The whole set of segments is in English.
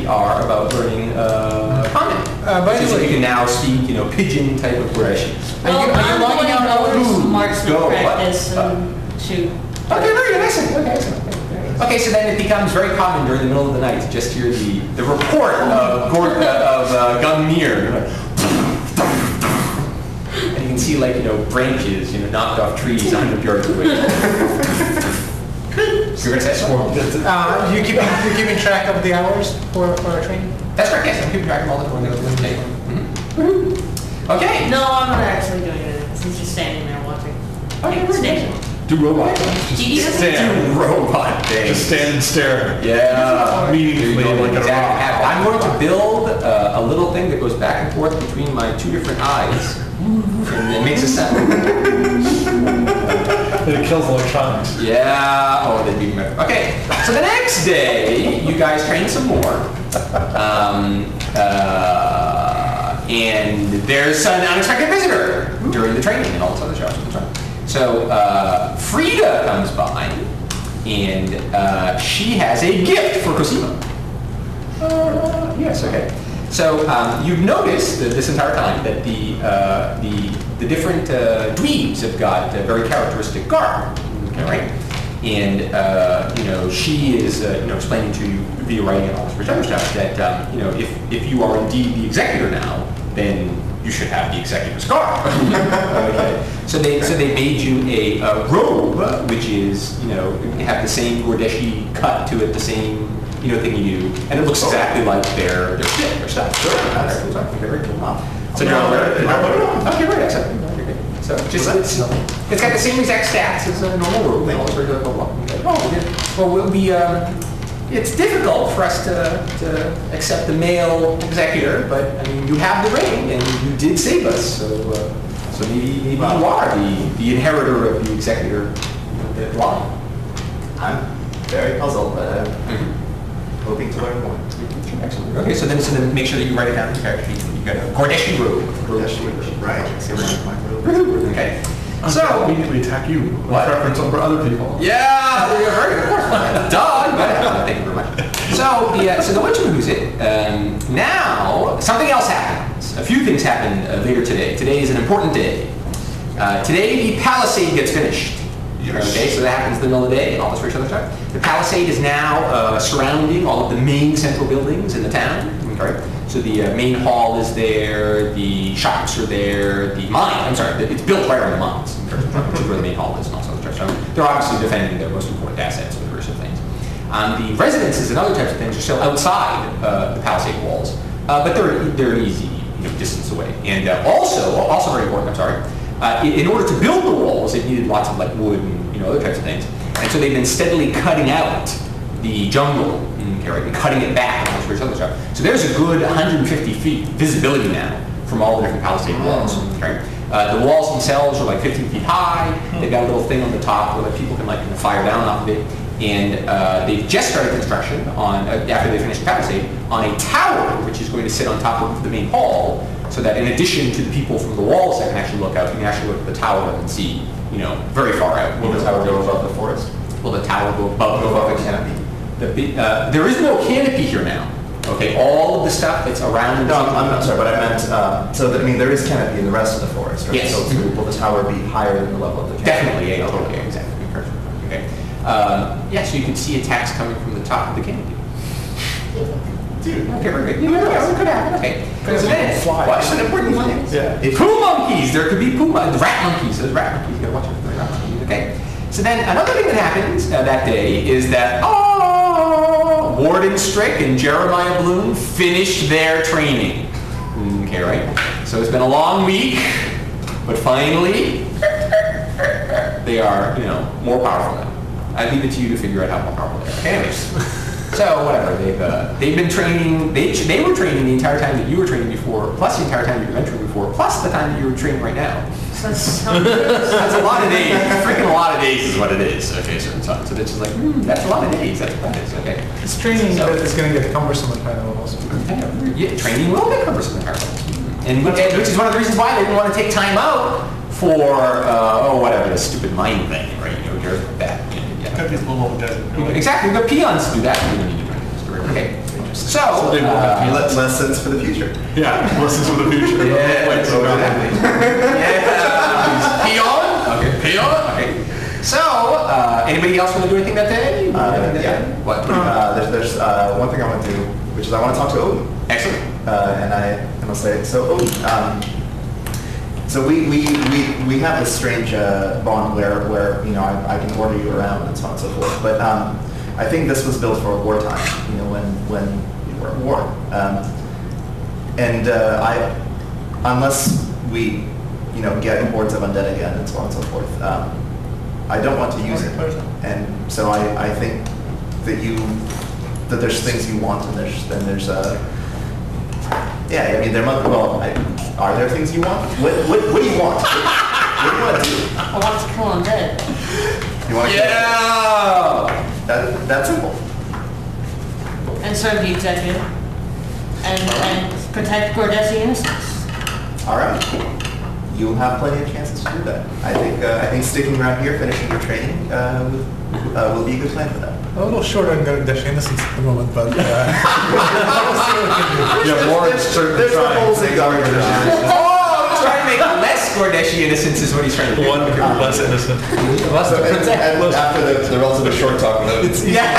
are about learning common. By the way, you can now speak, pigeon type of Gordeshi. are you logging out hours? Marksman practice and shoot. Okay, very good. Excellent. Okay, so then it becomes very common during the middle of the night to just hear the report of Gunmere. And you can see branches, knocked off trees 100 yards away. You're going to say You're keeping track of the hours for our training? That's correct, yes. I'm keeping track of all the day. Okay. No, I'm not actually doing it. He's just standing there watching. Okay, Station. Do robot. Just Do robot things. Just stand and stare. Yeah. Meaningfully like a robot. I'm going to build a little thing that goes back and forth between my two different eyes. And it makes a sound. It kills electronics. Yeah. Oh, they'd be okay. So the next day, you guys train some more. And there's an unexpected visitor during the training and all this other stuff. So Frida comes by, and she has a gift for Cosimo. Yes, okay. So you've noticed this entire time that the different dweebs have got very characteristic garb, okay, right? And she is explaining to you via writing and all this other stuff that if you are indeed the executor now, then you should have the executor's garb. Okay. So they made you a robe, which is have the same Gordeshi cut to it, the same thing you do, and it looks exactly like their shit, their stuff. Sure. Very cool. So okay, right, excellent. So it's got the same exact stats as a normal robe. Well, we'll be. It's difficult for us to accept the male executor, but I mean, you have the ring, and you did save us, so maybe you are the inheritor of the executor line. I'm very puzzled, but I'm hoping to learn more. Excellent. Okay, so then make sure that you write it down in the character sheet. You got a Gordeshi robe. Right. Okay. So immediately attack you. What? Preference over other people. Yeah, very of course. Dog. Thank you very much. So the Witcher who's it. Now something else happens. A few things happen later today. Today is an important day. Today the palisade gets finished. Yes. Okay, so that happens in the middle of the day and all this rich other stuff. The palisade is now surrounding all of the main central buildings in the town. Okay. So the main hall is there, the shops are there, the mine, it's built right around the mines, which is where the main hall is and all sorts of stuff. So they're obviously defending their most important assets with various things. The residences and other types of things are still outside the palisade walls, but they're an easy distance away. And also very important, in order to build the walls, they needed lots of wood and other types of things. And so they've been steadily cutting out the jungle, and cutting it back and all this other stuff. So there's a good 150 feet visibility now from all the different palisade walls. Okay? The walls themselves are 15 feet high. They've got a little thing on the top where people can fire down off of it. And they've just started construction on after they finish the palisade on a tower which is going to sit on top of the main hall, so that in addition to the people from the walls that can actually look out, you can actually look at the tower and see very far out. Will the tower go above the forest? Will the tower go above the canopy? There is no canopy here now. Okay, all of the stuff that's around. No, I'm sorry, but I meant there is canopy in the rest of the forest, right? Yes. So will the tower be higher than the level of the canopy? Definitely, yeah, totally, exactly. Okay. So you can see attacks coming from the top of the canopy. Dude. Okay, very good. It could happen. Okay. So then, watch an important thing. Yeah. Poo monkeys. There could be rat monkeys. There's rat monkeys. You gotta watch out for the rat monkeys. Okay. So then another thing that happens that day is that Warden Strick and Jeremiah Bloom finished their training. Okay, right? So it's been a long week, but finally they are, more powerful now. I leave it to you to figure out how powerful they are. Okay, anyways, so whatever. They've been training. They were training the entire time that you were training before, plus the entire time you were mentoring before, plus the time that you were training right now. That's a lot of days. Freaking a lot of days is what it is. Okay, so it's just that's a lot of days. That's what that is. Okay. It's training that is going to get cumbersome at higher levels. Yeah, training will get cumbersome at higher levels, and which is one of the reasons why they didn't want to take time out for whatever the stupid mine thing, right? That. Got these little desert. Exactly. We've got peons to do that. We don't need to do anything. Okay. So, they will have Lessons for the future. Yeah, lessons for the future. Yeah, Wait, so yeah. Peon? Okay. Peon? Okay. So, anybody else want to do anything that day? Yeah. What? There's one thing I want to do, which is I want to talk to Odin. Excellent. And I'll say, so Odin, so we have this strange bond where you know I can order you around and so on and so forth. But I think this was built for wartime. You know, when you were at war. Unless we get hordes of undead again and so on and so forth. I don't want to use it, and so I think that there's things you want, and there's yeah. I mean, there must. Well, are there things you want? What do you want? What do you want to do? I want to kill undead You want to? Yeah. That's simple. and serve the executor and protect Gordeshi innocence. All right. You'll have plenty of chances to do that. I think sticking around here, finishing your training, will be a good plan for that. A little short on Gordeshi innocence at the moment, but we'll see what we can do. Yeah, Morin's certainly There's the trying. whole thing going on. Oh, he's trying to make less Gordeshi innocence is what he's trying to do. One less innocent. So, and after the relatively short talk with Odin, Yeah.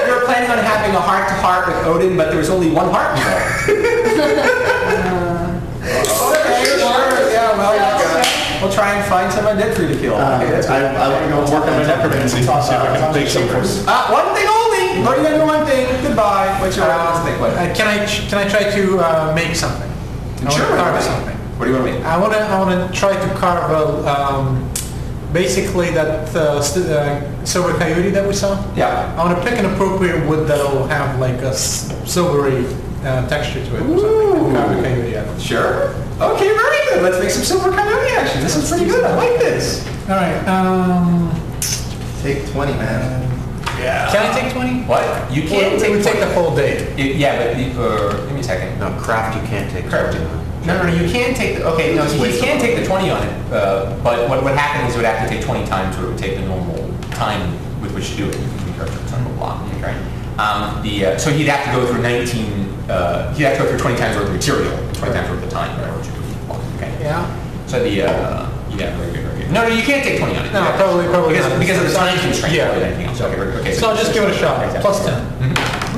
We were planning on having a heart-to-heart with Odin, but there was only one heart involved. Yeah, well, we'll try and find some undead for you to kill. Okay, that's good. I want to go work on my necromancy. See if I can make some first. One thing only. What are you gonna do? One thing. Goodbye. What's your last thing? What? Can I try to make something? I Sure. want to carve something. What do you want to make? I wanna try to carve basically that silver coyote that we saw. Yeah. I want to pick an appropriate wood that'll have like a silvery texture to it or something. And carve a coyote out of it. Sure. Okay, very good. Let's make some silver coyote action. This is pretty good. I like this. All right. Take 20, man. Yeah. Can I take 20? What? You can't It would take the 20. whole day. Yeah, but give me a second. No, craft you can't take. Craft. No, you can take the, okay, no, so you can take the 20 on it, but what would happen is it would have to take 20 times what it would take the normal time with which to do it. It's on the block, right? So he'd have to go through 19, he'd have to go through 20 times worth of material, 20 times worth of time in order to do it. Okay. Yeah. So yeah, very good, very good. No, you can't take 20 on it. No, Yeah. probably not. Because of the time constraint Yeah. more than anything else. Okay, very good. Okay, So I'll just give it a shot. Okay, Plus 10.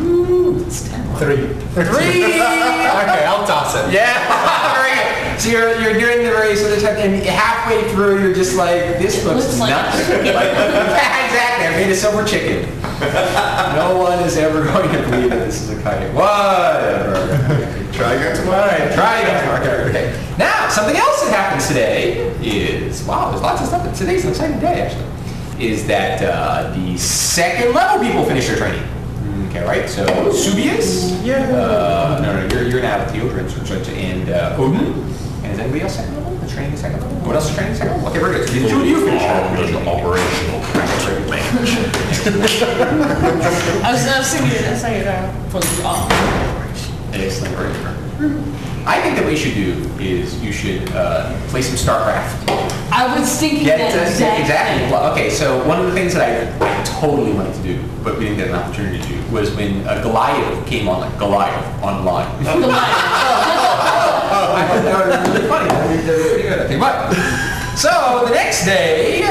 Ooh, it's 10. 3. 3. Okay, I'll toss it. Yeah, very good. So you're doing the race at the time, and halfway through you're just like, this looks Looks like nuts. a chicken. Yeah, exactly. I made a silver chicken. No one is ever going to believe that this is a coyote. Whatever. Try again All tomorrow. right, try again tomorrow. Okay. Now, something else that happens today is, wow, there's lots of stuff. Today's an exciting day, actually. Is that the second level people finish their training. Okay, right? So Subius, you're now at Thjodrann, and Odin, and is anybody else second level? The training second level? What else is training second level? Okay, very good. So the two of you finish your Operational. I was thinking for the Excellent, very good. I think that what you should do is you should play some StarCraft. I was thinking that Exactly. Well, okay, so one of the things that I totally wanted to do, but we didn't get an opportunity to do, was when Goliath came on, like Goliath online. I thought that was really funny. That was pretty good, I think. But, so the next day,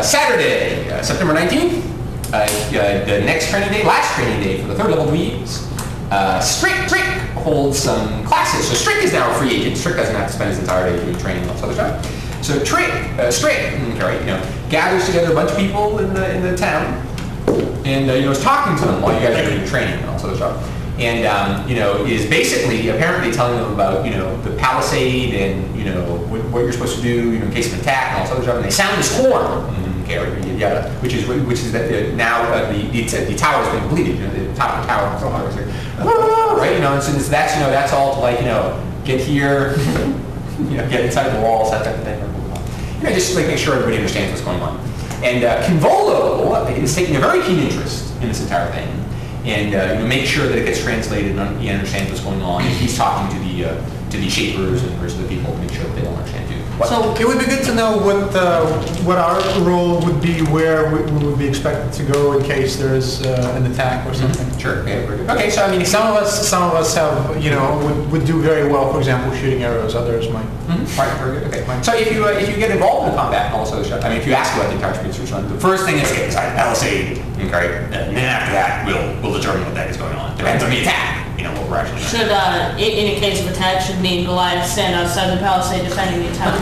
Saturday, September 19th, the next training day, last training day for the third level dweebs, Strick holds some classes. So Strick is now a free agent. Strick doesn't have to spend his entire day doing training and all this other stuff. So Strick, gathers together a bunch of people in the town, and is talking to them while you guys are doing training and all this other stuff. And is basically apparently telling them about the palisade and what you're supposed to do in case of an attack and all this other stuff. And they sound this horn. Which is that now the tower has been completed. The top of the tower is like, right? And so that's all to get here, get inside the walls, that type of thing. Just making sure everybody understands what's going on. And Kinvolo is taking a very keen interest in this entire thing, and make sure that it gets translated and he understands what's going on. And he's talking to the shapers and the rest of the people to make sure that they all understand too. So, It would be good to know what our role would be, where we would be expected to go in case there's an attack or something. Sure. Yeah, very good. Okay, so I mean, Some of us have, would do very well, for example, shooting arrows. Others might. Right, very good. Okay. So if you get involved in the combat and also, I mean, if you ask about the entire research run, the first thing is get palisade, okay, and then after that we'll determine what that is going on. Depends on the attack. What we're actually doing. should, in a case of attack, should me and Goliath stand outside the palisade defending the attack?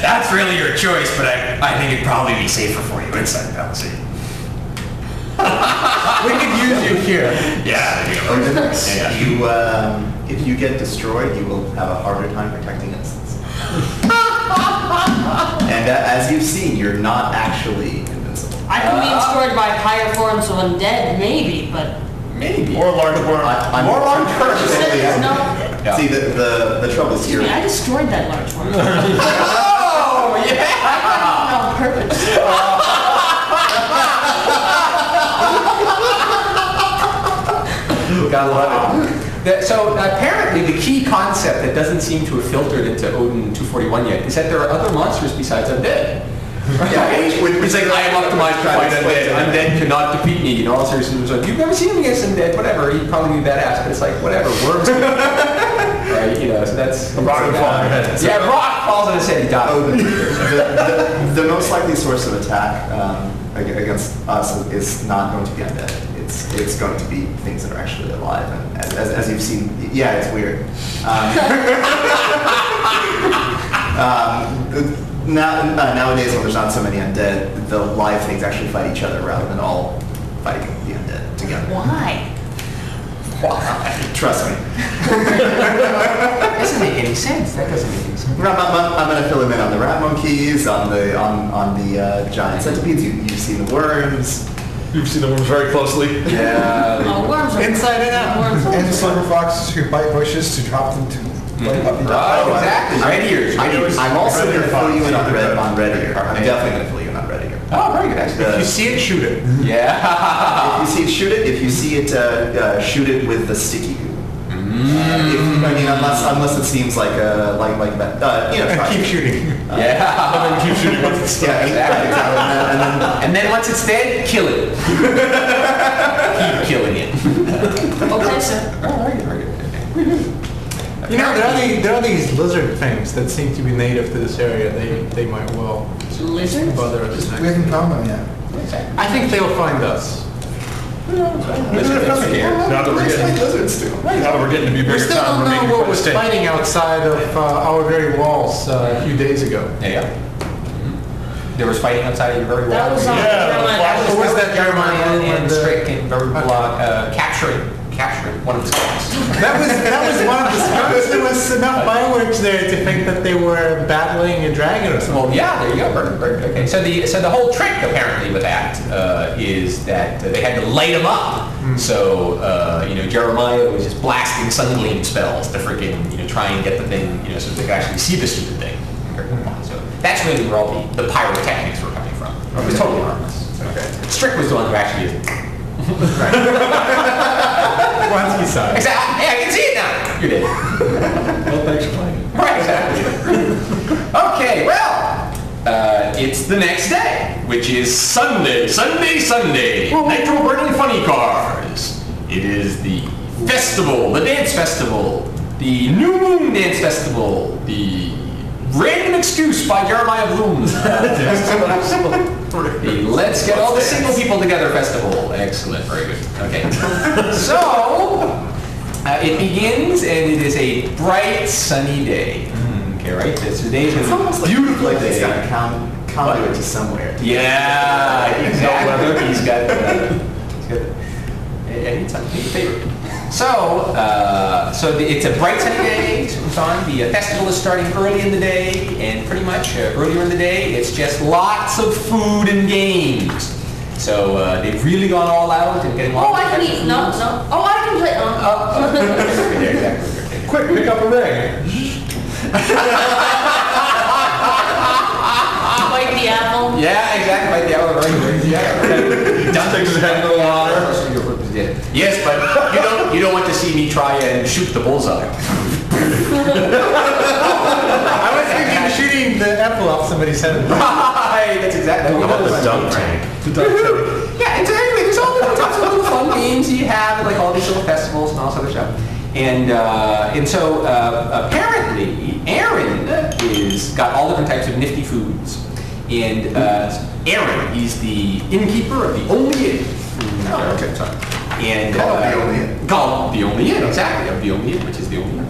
That's really your choice, but I think it'd probably be safer for you inside the palisade. We could use you here. Yeah. If you get destroyed, you will have a harder time protecting innocents. And as you've seen, you're not actually invincible. I can be destroyed by higher forms of undead, maybe, but... Maybe. Or large worm. More large You curse. said there's no... Yeah. See, the trouble is Excuse here. me, I destroyed that large worm. Oh, yeah! On purpose. Gotta love it. So apparently the key concept that doesn't seem to have filtered into Odin 241 yet is that there are other monsters besides undead. Yeah, it's like I am optimized to fight undead. Undead cannot defeat me. All seriousness, like, you've never seen him against undead. Whatever, he'd probably be badass, but it's like whatever. Worms, right? So that's A rock would fall on your head. Yeah, rock falls on his head. He dies. The most likely source of attack against us is not going to be undead. It's going to be things that are actually alive, and as you've seen, yeah, it's weird. Nowadays, when there's not so many undead, the live things actually fight each other rather than all fighting the undead together. Why? Trust me. That doesn't make any sense. That doesn't make any sense. I'm going to fill him in on the rat monkeys, on the giant centipedes. You've seen the worms. You've seen the worms very closely. Yeah. Oh, worms are Inside and out. Worms are And the silver foxes who bite bushes to drop them to like puppy dogs. Oh, exactly. Red ears. I'm also going to fill you in on red ear. I'm definitely going to fill you in on red ear. Oh, very good. Actually. If you see it, shoot it. Yeah. If you see it, shoot it. If you see it, shoot it with the sticky goo. Unless it seems like try Keep it. shooting. Yeah. And then keep shooting once it's Yeah, exactly. And then once it's dead, kill it. Keep killing it. Okay, sir. Oh, very good, very good. There are these lizard things that seem to be native to this area. They might well Lizards? bother us We next. haven't found them yet. I think they'll find us. Now that we're getting, lizards too. now that we're getting to be We bigger still town, don't we're making know what quite a was stink. fighting outside of our very walls a few days ago. Yeah. There was fighting outside of your very That wall. was on Yeah, Carolina. What was that Jeremiah and and Strick and capturing one of the scouts. That was one of the scouts. There was enough fireworks there to think that they were battling a dragon or something. Well, yeah, there you go. Perfect. Okay. So the whole trick apparently with that is that they had to light them up. So Jeremiah was just blasting sungleam spells to freaking try and get the thing so they could actually see the stupid thing. So that's really where all the pyrotechnics were coming from. It was totally harmless. Okay. Strick was the one who actually. Once he saw it. Exactly. Hey, I can see it now. You did. Well, thanks for playing. Right, exactly. Okay, well, it's the next day, which is Sunday. Nitro burning funny cars. It is the festival, the dance festival, the new moon dance festival, the random excuse by Jeremiah Bloom. The Let's Get All the Single People Together festival. Excellent, very good. Okay. So, it begins and it is a bright sunny day. Okay, right? Today's It's almost a like beautiful like it's day. got a conduit to somewhere. Yeah, exactly. He's got it's on his favorite. So it's a bright sunny day. So it's on. The festival is starting early in the day, and pretty much earlier in the day, it's just lots of food and games. So they've really gone all out and getting Oh, lots I of can extra eat. No. Oh, I can play. Yeah, exactly. Quick, pick up a ring. Bite the apple. Yeah, exactly. Like the other right. Yeah. Just takes his head in the water. Yes, but you don't want to see me try and shoot the bullseye. I was thinking shooting the apple off somebody's head. Right, that's exactly what it was. The dunk tank. Yeah, and so anyway, there's all different types of little fun games you have at like all these little festivals and all this other stuff. And so apparently Aaron is got all different types of nifty foods. And Aaron, he's the innkeeper of the only inn. Okay, sorry. And Called the only inn. Called the only inn, exactly, of the only inn, which is the only inn.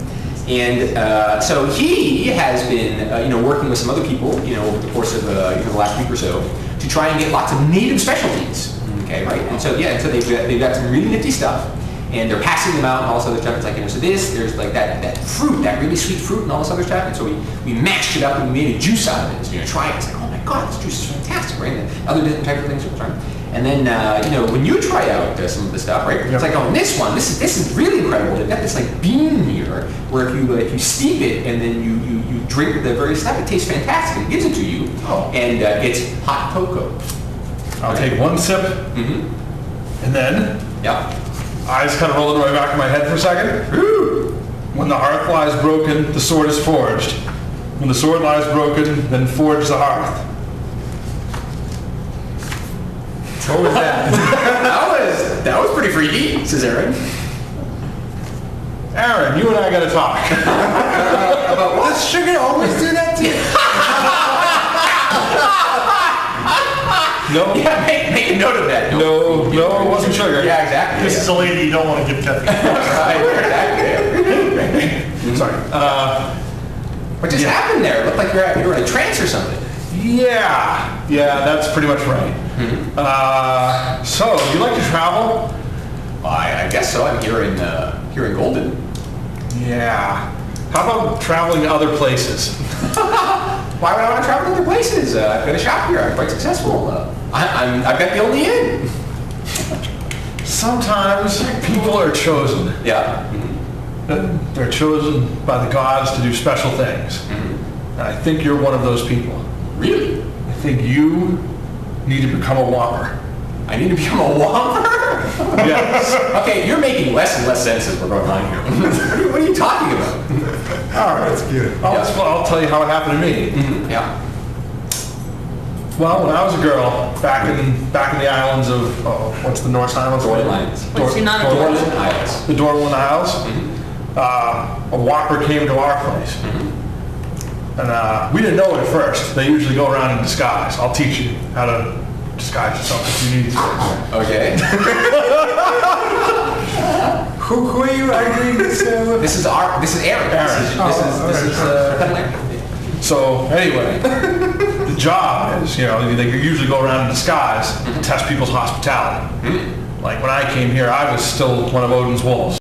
And so he has been, working with some other people, over the course of the last week or so, to try and get lots of native specialties. Okay, right? And so so they've got some really nifty stuff, and they're passing them out and all this other stuff. It's like, so there's like that fruit, that really sweet fruit, and all this other stuff. And so we mashed it up and we made a juice out of it. So try it. It's like, oh my god, this juice is fantastic, right? And other different types of things we're trying. And then, when you try out some of the stuff, right? It's like, oh, this is really incredible. They've got this like bean here, where if you steep it and then you drink the very stuff, it tastes fantastic. It gives it to you, and it's hot cocoa. I'll take one sip, and then Yeah. eyes kind of roll into the back of my head for a second. When the hearth lies broken, the sword is forged. When the sword lies broken, then forge the hearth. What was that? that was pretty freaky, says Aaron. Aaron, you and I gotta talk. About what? Does sugar always do that to you? No, Yeah, make a note of that. no, it wasn't sugar. Yeah, exactly. This is a lady you don't want to give Kathy. Right, exactly. Sorry. What just happened there? It looked like you were in a trance or something. Yeah, that's pretty much right. So, you like to travel? I guess so. I'm here in Golden. Yeah. How about traveling to other places? Why would I want to travel to other places? I've got a shop here. I'm quite successful. I've got the only inn. Sometimes people are chosen. Yeah. They're chosen by the gods to do special things. And I think you're one of those people. Really? I think you need to become a Whomper. I need to become a Whomper? Yes. Okay, you're making less and less sense as we're going on here. What are you talking about? All right, that's good. I'll tell you how it happened to me. Yeah. Well, when I was a girl, back in the islands of, what's the Norse Islands? Dorland Islands. What's the not a Dorland Dorland? Isles. The Dorland Isles. A Whomper came to our place. And we didn't know it at first. They usually go around in disguise. I'll teach you how to disguise yourself if you need to. Okay. Who are you arguing this with? This is Aaron. This is Peddler. So anyway, the job is, they usually go around in disguise to test people's hospitality. Like when I came here, I was still one of Odin's wolves.